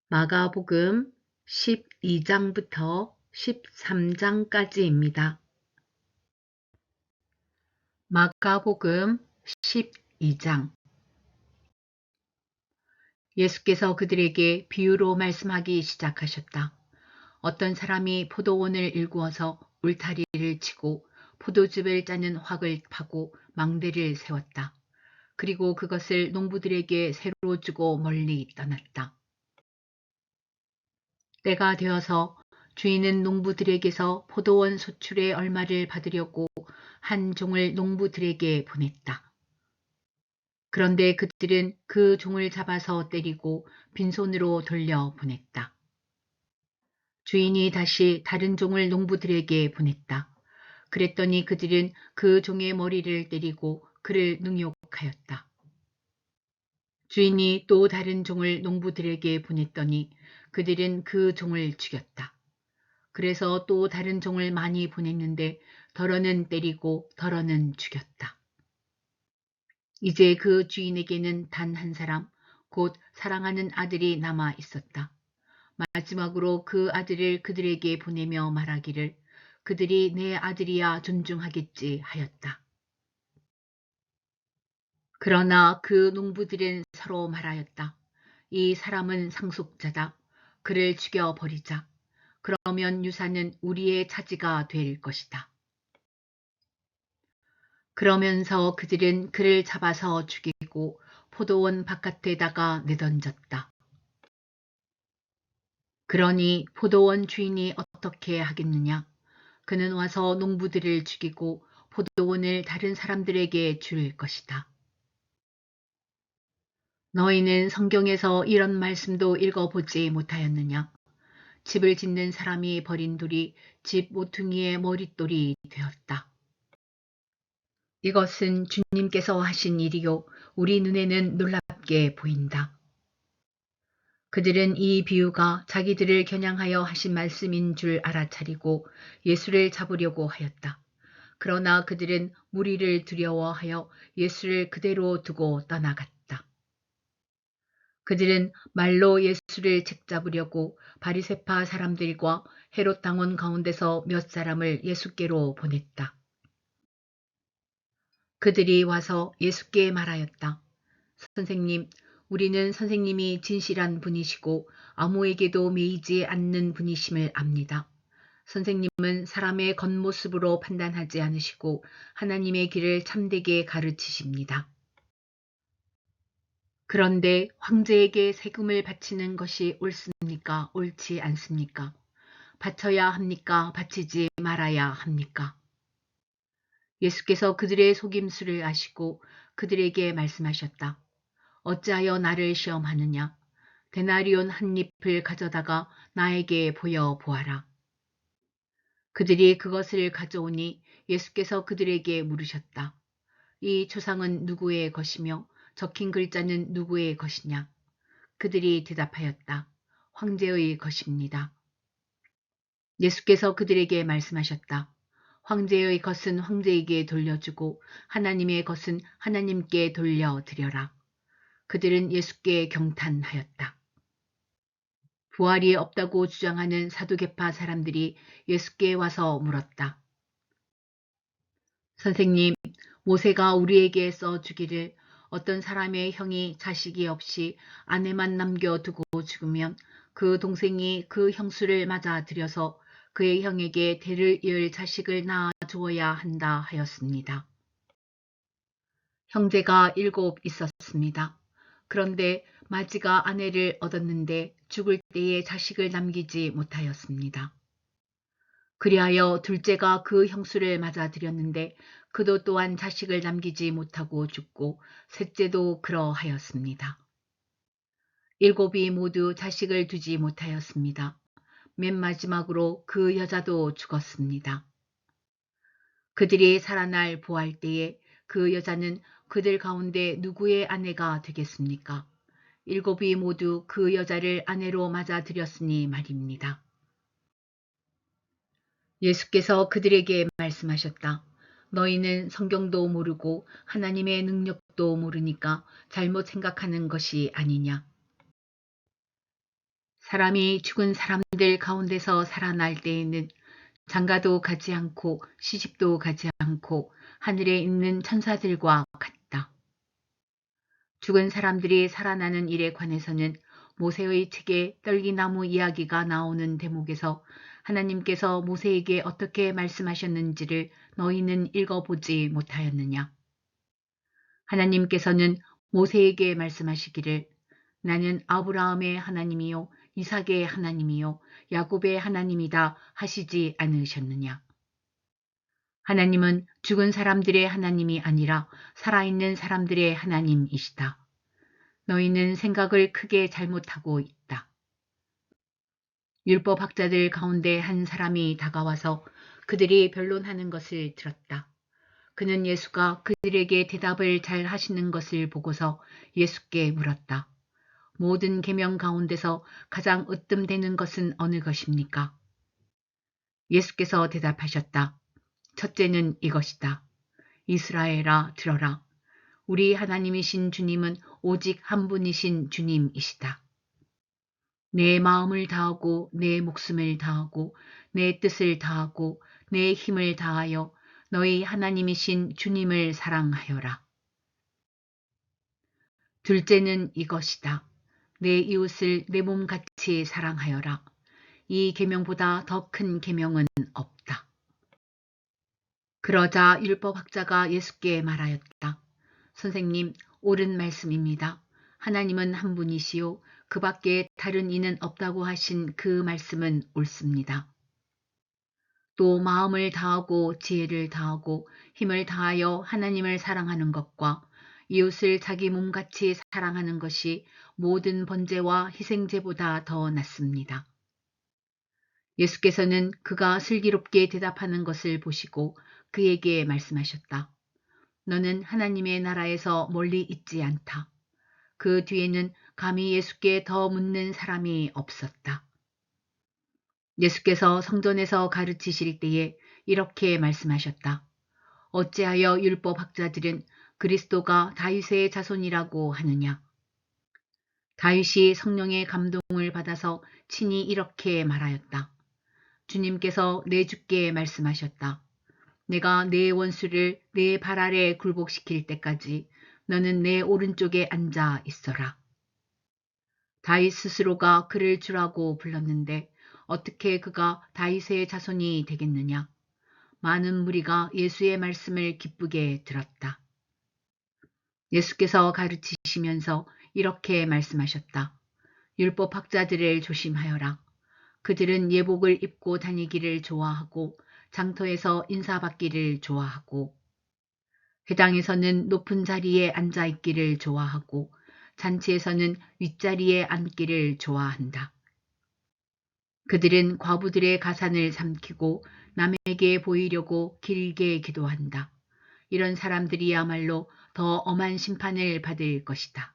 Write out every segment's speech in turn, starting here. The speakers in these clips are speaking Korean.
마가복음 12장부터 13장까지입니다. 마가복음 12장. 예수께서 그들에게 비유로 말씀하기 시작하셨다. 어떤 사람이 포도원을 일구어서 울타리를 치고 포도즙을 짜는 확을 파고 망대를 세웠다. 그리고 그것을 농부들에게 새로 주고 멀리 떠났다. 때가 되어서 주인은 농부들에게서 포도원 소출의 얼마를 받으려고 한 종을 농부들에게 보냈다. 그런데 그들은 그 종을 잡아서 때리고 빈손으로 돌려보냈다. 주인이 다시 다른 종을 농부들에게 보냈다. 그랬더니 그들은 그 종의 머리를 때리고 그를 능욕하였다. 주인이 또 다른 종을 농부들에게 보냈더니 그들은 그 종을 죽였다. 그래서 또 다른 종을 많이 보냈는데 덜어는 때리고 덜어는 죽였다. 이제 그 주인에게는 단 한 사람, 곧 사랑하는 아들이 남아 있었다. 마지막으로 그 아들을 그들에게 보내며 말하기를 그들이 내 아들이야 존중하겠지 하였다. 그러나 그 농부들은 서로 말하였다. 이 사람은 상속자다. 그를 죽여버리자. 그러면 유산은 우리의 차지가 될 것이다. 그러면서 그들은 그를 잡아서 죽이고 포도원 바깥에다가 내던졌다. 그러니 포도원 주인이 어떻게 하겠느냐? 그는 와서 농부들을 죽이고 포도원을 다른 사람들에게 줄 것이다. 너희는 성경에서 이런 말씀도 읽어보지 못하였느냐? 집을 짓는 사람이 버린 돌이 집 모퉁이의 머릿돌이 되었다. 이것은 주님께서 하신 일이요 우리 눈에는 놀랍게 보인다. 그들은 이 비유가 자기들을 겨냥하여 하신 말씀인 줄 알아차리고 예수를 잡으려고 하였다. 그러나 그들은 무리를 두려워하여 예수를 그대로 두고 떠나갔다. 그들은 말로 예수를 책잡으려고 바리새파 사람들과 헤롯 당원 가운데서 몇 사람을 예수께로 보냈다. 그들이 와서 예수께 말하였다. 선생님, 우리는 선생님이 진실한 분이시고 아무에게도 매이지 않는 분이심을 압니다. 선생님은 사람의 겉모습으로 판단하지 않으시고 하나님의 길을 참되게 가르치십니다. 그런데 황제에게 세금을 바치는 것이 옳습니까? 옳지 않습니까? 바쳐야 합니까? 바치지 말아야 합니까? 예수께서 그들의 속임수를 아시고 그들에게 말씀하셨다. 어찌하여 나를 시험하느냐? 데나리온 한 잎을 가져다가 나에게 보여보아라. 그들이 그것을 가져오니 예수께서 그들에게 물으셨다. 이 초상은 누구의 것이며 적힌 글자는 누구의 것이냐? 그들이 대답하였다. 황제의 것입니다. 예수께서 그들에게 말씀하셨다. 황제의 것은 황제에게 돌려주고 하나님의 것은 하나님께 돌려드려라. 그들은 예수께 경탄하였다. 부활이 없다고 주장하는 사두개파 사람들이 예수께 와서 물었다. 선생님, 모세가 우리에게 써주기를 어떤 사람의 형이 자식이 없이 아내만 남겨두고 죽으면 그 동생이 그 형수를 맞아들여서 그의 형에게 대를 이을 자식을 낳아 주어야 한다 하였습니다. 형제가 7 있었습니다. 그런데 마지가 아내를 얻었는데 죽을 때에 자식을 남기지 못하였습니다. 그리하여 둘째가 그 형수를 맞아들였는데 그도 또한 자식을 남기지 못하고 죽고 셋째도 그러하였습니다. 7이 모두 자식을 두지 못하였습니다. 맨 마지막으로 그 여자도 죽었습니다. 그들이 살아날 부활 때에 그 여자는 그들 가운데 누구의 아내가 되겠습니까? 7이 모두 그 여자를 아내로 맞아들였으니 말입니다. 예수께서 그들에게 말씀하셨다. 너희는 성경도 모르고 하나님의 능력도 모르니까 잘못 생각하는 것이 아니냐. 사람이 죽은 사람들 가운데서 살아날 때에는 장가도 가지 않고 시집도 가지 않고 하늘에 있는 천사들과 같다. 죽은 사람들이 살아나는 일에 관해서는 모세의 책에 떨기나무 이야기가 나오는 대목에서 하나님께서 모세에게 어떻게 말씀하셨는지를 너희는 읽어보지 못하였느냐. 하나님께서는 모세에게 말씀하시기를 나는 아브라함의 하나님이요 이삭의 하나님이요 야곱의 하나님이다 하시지 않으셨느냐. 하나님은 죽은 사람들의 하나님이 아니라 살아있는 사람들의 하나님이시다. 너희는 생각을 크게 잘못하고 있다. 율법학자들 가운데 한 사람이 다가와서 그들이 변론하는 것을 들었다. 그는 예수가 그들에게 대답을 잘 하시는 것을 보고서 예수께 물었다. 모든 계명 가운데서 가장 으뜸되는 것은 어느 것입니까? 예수께서 대답하셨다. 첫째는 이것이다. 이스라엘아 들어라. 우리 하나님이신 주님은 오직 한 분이신 주님이시다. 내 마음을 다하고 내 목숨을 다하고 내 뜻을 다하고 내 힘을 다하여 너희 하나님이신 주님을 사랑하여라. 둘째는 이것이다. 내 이웃을 내 몸같이 사랑하여라. 이 계명보다 더 큰 계명은 없다. 그러자 율법학자가 예수께 말하였다. 선생님, 옳은 말씀입니다. 하나님은 한 분이시요 그 밖에 다른 이는 없다고 하신 그 말씀은 옳습니다. 또 마음을 다하고 지혜를 다하고 힘을 다하여 하나님을 사랑하는 것과 이웃을 자기 몸같이 사랑하는 것이 모든 번제와 희생제보다 더 낫습니다. 예수께서는 그가 슬기롭게 대답하는 것을 보시고 그에게 말씀하셨다. 너는 하나님의 나라에서 멀리 있지 않다. 그 뒤에는 감히 예수께 더 묻는 사람이 없었다. 예수께서 성전에서 가르치실 때에 이렇게 말씀하셨다. 어찌하여 율법학자들은 그리스도가 다윗의 자손이라고 하느냐. 다윗이 성령의 감동을 받아서 친히 이렇게 말하였다. 주님께서 내 주께 말씀하셨다. 내가 내 원수를 내 발 아래 굴복시킬 때까지 너는 내 오른쪽에 앉아 있어라. 다윗 스스로가 그를 주라고 불렀는데 어떻게 그가 다윗의 자손이 되겠느냐. 많은 무리가 예수의 말씀을 기쁘게 들었다. 예수께서 가르치시면서 이렇게 말씀하셨다. 율법학자들을 조심하여라. 그들은 예복을 입고 다니기를 좋아하고 장터에서 인사받기를 좋아하고 회당에서는 높은 자리에 앉아 있기를 좋아하고 잔치에서는 윗자리에 앉기를 좋아한다. 그들은 과부들의 가산을 삼키고 남에게 보이려고 길게 기도한다. 이런 사람들이야말로 더 엄한 심판을 받을 것이다.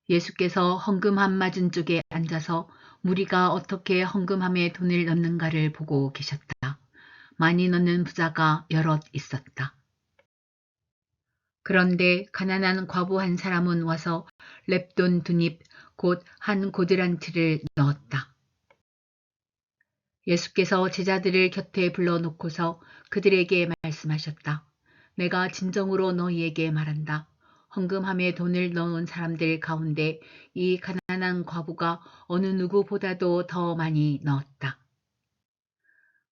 예수께서 헌금함 맞은 쪽에 앉아서 무리가 어떻게 헌금함에 돈을 넣는가를 보고 계셨다. 많이 넣는 부자가 여럿 있었다. 그런데 가난한 과부 한 사람은 와서 렙돈 2닙 곧 한 고드란트를 넣었다. 예수께서 제자들을 곁에 불러놓고서 그들에게 말씀하셨다. 내가 진정으로 너희에게 말한다. 헌금함에 돈을 넣은 사람들 가운데 이 가난한 과부가 어느 누구보다도 더 많이 넣었다.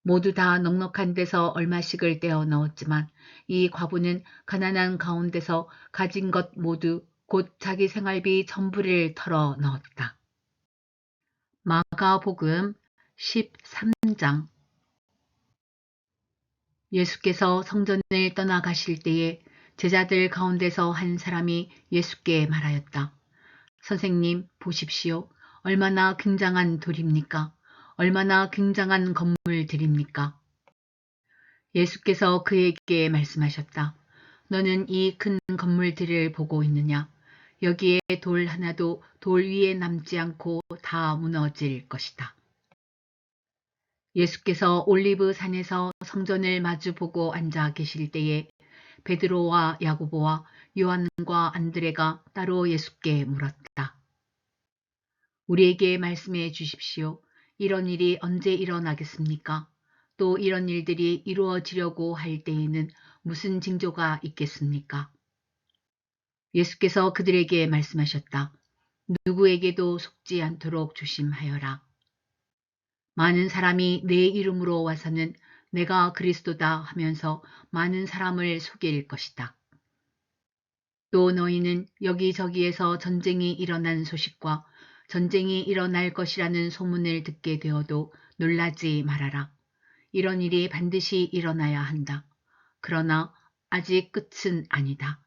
모두 다 넉넉한 데서 얼마씩을 떼어 넣었지만 이 과부는 가난한 가운데서 가진 것 모두 곧 자기 생활비 전부를 털어 넣었다. 마가복음 13장. 예수께서 성전을 떠나가실 때에 제자들 가운데서 한 사람이 예수께 말하였다. 선생님, 보십시오. 얼마나 굉장한 돌입니까? 얼마나 굉장한 건물들입니까? 예수께서 그에게 말씀하셨다. 너는 이 큰 건물들을 보고 있느냐? 여기에 돌 하나도 돌 위에 남지 않고 다 무너질 것이다. 예수께서 올리브 산에서 성전을 마주보고 앉아 계실 때에 베드로와 야고보와 요한과 안드레가 따로 예수께 물었다. 우리에게 말씀해 주십시오. 이런 일이 언제 일어나겠습니까? 또 이런 일들이 이루어지려고 할 때에는 무슨 징조가 있겠습니까? 예수께서 그들에게 말씀하셨다. 누구에게도 속지 않도록 조심하여라. 많은 사람이 내 이름으로 와서는 내가 그리스도다 하면서 많은 사람을 속일 것이다. 또 너희는 여기저기에서 전쟁이 일어난 소식과 전쟁이 일어날 것이라는 소문을 듣게 되어도 놀라지 말아라. 이런 일이 반드시 일어나야 한다. 그러나 아직 끝은 아니다.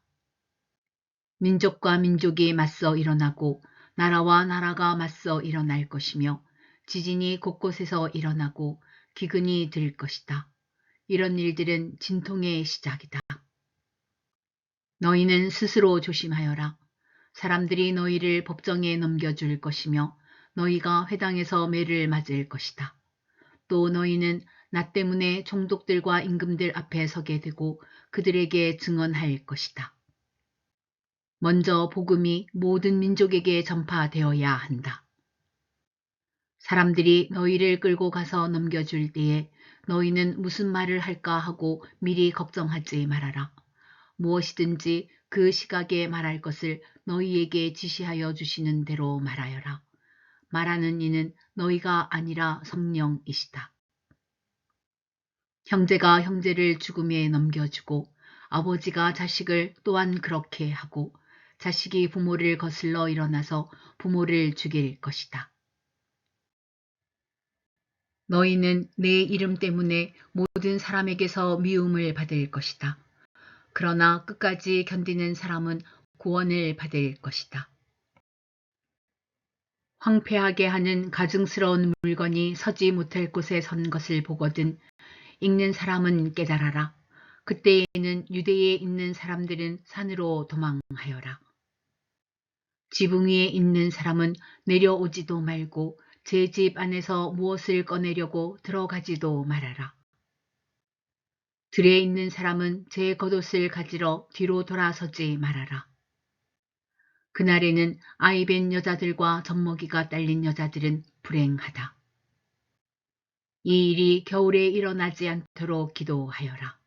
민족과 민족이 맞서 일어나고 나라와 나라가 맞서 일어날 것이며 지진이 곳곳에서 일어나고 기근이 들 것이다. 이런 일들은 진통의 시작이다. 너희는 스스로 조심하여라. 사람들이 너희를 법정에 넘겨줄 것이며 너희가 회당에서 매를 맞을 것이다. 또 너희는 나 때문에 총독들과 임금들 앞에 서게 되고 그들에게 증언할 것이다. 먼저 복음이 모든 민족에게 전파되어야 한다. 사람들이 너희를 끌고 가서 넘겨줄 때에 너희는 무슨 말을 할까 하고 미리 걱정하지 말아라. 무엇이든지 그 시각에 말할 것을 너희에게 지시하여 주시는 대로 말하여라. 말하는 이는 너희가 아니라 성령이시다. 형제가 형제를 죽음에 넘겨주고 아버지가 자식을 또한 그렇게 하고 자식이 부모를 거슬러 일어나서 부모를 죽일 것이다. 너희는 내 이름 때문에 모든 사람에게서 미움을 받을 것이다. 그러나 끝까지 견디는 사람은 구원을 받을 것이다. 황폐하게 하는 가증스러운 물건이 서지 못할 곳에 선 것을 보거든 읽는 사람은 깨달아라. 그때에는 유대에 있는 사람들은 산으로 도망하여라. 지붕 위에 있는 사람은 내려오지도 말고 제 집 안에서 무엇을 꺼내려고 들어가지도 말아라. 들에 있는 사람은 제 겉옷을 가지러 뒤로 돌아서지 말아라. 그날에는 아이 뵌 여자들과 젖먹이가 딸린 여자들은 불행하다. 이 일이 겨울에 일어나지 않도록 기도하여라.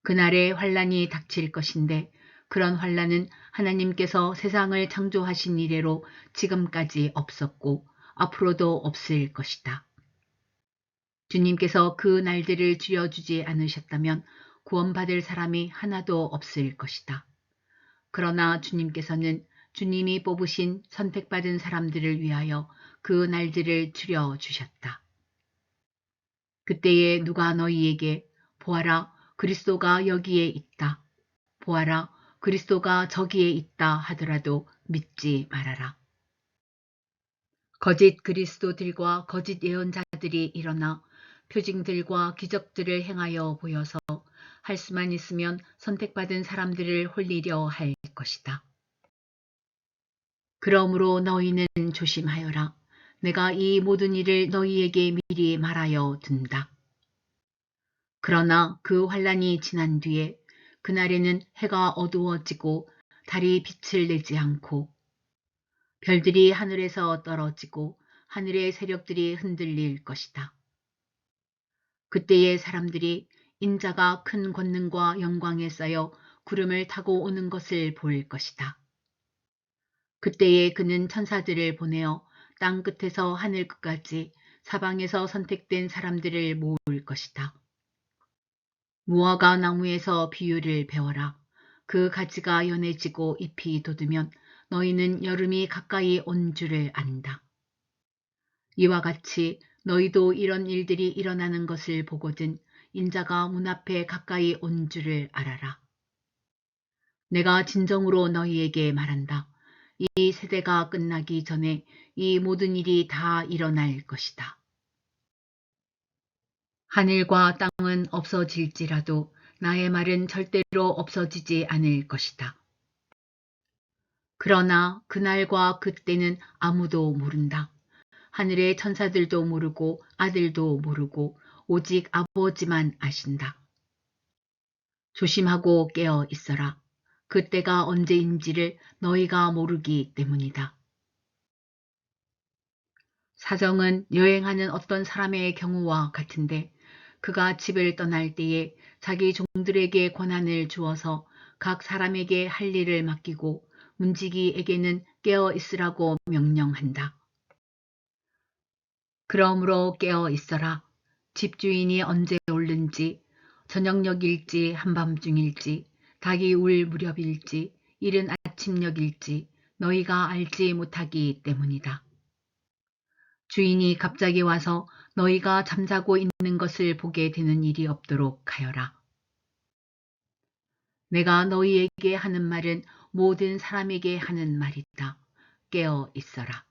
그날에 환란이 닥칠 것인데 그런 환란은 하나님께서 세상을 창조하신 이래로 지금까지 없었고 앞으로도 없을 것이다. 주님께서 그 날들을 줄여주지 않으셨다면 구원받을 사람이 하나도 없을 것이다. 그러나 주님께서는 주님이 뽑으신 선택받은 사람들을 위하여 그 날들을 줄여주셨다. 그때에 누가 너희에게 보아라 그리스도가 여기에 있다. 보아라 그리스도가 저기에 있다 하더라도 믿지 말아라. 거짓 그리스도들과 거짓 예언자들이 일어나 표징들과 기적들을 행하여 보여서 할 수만 있으면 선택받은 사람들을 홀리려 할 것이다. 그러므로 너희는 조심하여라. 내가 이 모든 일을 너희에게 미리 말하여 둔다. 그러나 그 환란이 지난 뒤에 그날에는 해가 어두워지고 달이 빛을 내지 않고 별들이 하늘에서 떨어지고 하늘의 세력들이 흔들릴 것이다. 그때의 사람들이 인자가 큰 권능과 영광에 쌓여 구름을 타고 오는 것을 볼 것이다. 그때에 그는 천사들을 보내어 땅 끝에서 하늘 끝까지 사방에서 선택된 사람들을 모을 것이다. 무화과 나무에서 비유를 배워라. 그 가지가 연해지고 잎이 돋으면 너희는 여름이 가까이 온 줄을 안다. 이와 같이 너희도 이런 일들이 일어나는 것을 보거든 인자가 문 앞에 가까이 온 줄을 알아라. 내가 진정으로 너희에게 말한다. 이 세대가 끝나기 전에 이 모든 일이 다 일어날 것이다. 하늘과 땅은 없어질지라도 나의 말은 절대로 없어지지 않을 것이다. 그러나 그날과 그때는 아무도 모른다. 하늘의 천사들도 모르고 아들도 모르고 오직 아버지만 아신다. 조심하고 깨어 있어라. 그때가 언제인지를 너희가 모르기 때문이다. 사정은 여행하는 어떤 사람의 경우와 같은데 그가 집을 떠날 때에 자기 종들에게 권한을 주어서 각 사람에게 할 일을 맡기고 문지기에게는 깨어 있으라고 명령한다. 그러므로 깨어 있어라. 집주인이 언제 올는지 저녁녘일지 한밤중일지 닭이 울 무렵일지 이른 아침녘일지 너희가 알지 못하기 때문이다. 주인이 갑자기 와서 너희가 잠자고 있는 것을 보게 되는 일이 없도록 하여라. 내가 너희에게 하는 말은 모든 사람에게 하는 말이다. 깨어 있어라.